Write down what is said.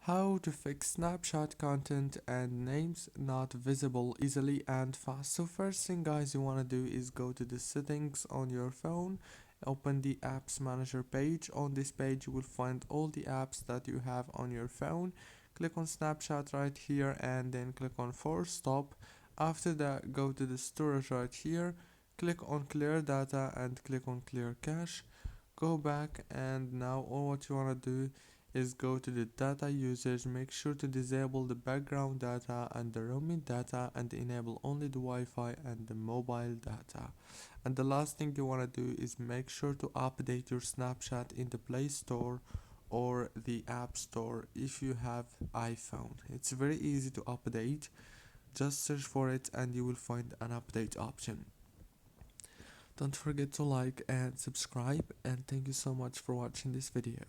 How to fix Snapchat content and names not visible easily and fast. So first thing guys you want to do is go to the settings on your phone, open the apps manager page. On this page you will find all the apps that you have on your phone. Click on Snapchat right here and then click on force stop. After that, go to the storage right here, click on clear data and click on clear cache. Go back, and now all what you want to do is go to the data usage. Make sure to disable the background data and the roaming data and enable only the Wi-Fi and the mobile data. And the last thing you want to do is make sure to update your Snapchat in the Play Store or the App Store if you have iPhone. It's very easy to update. Just search for it and you will find an update option. Don't forget to like and subscribe, and thank you so much for watching this video.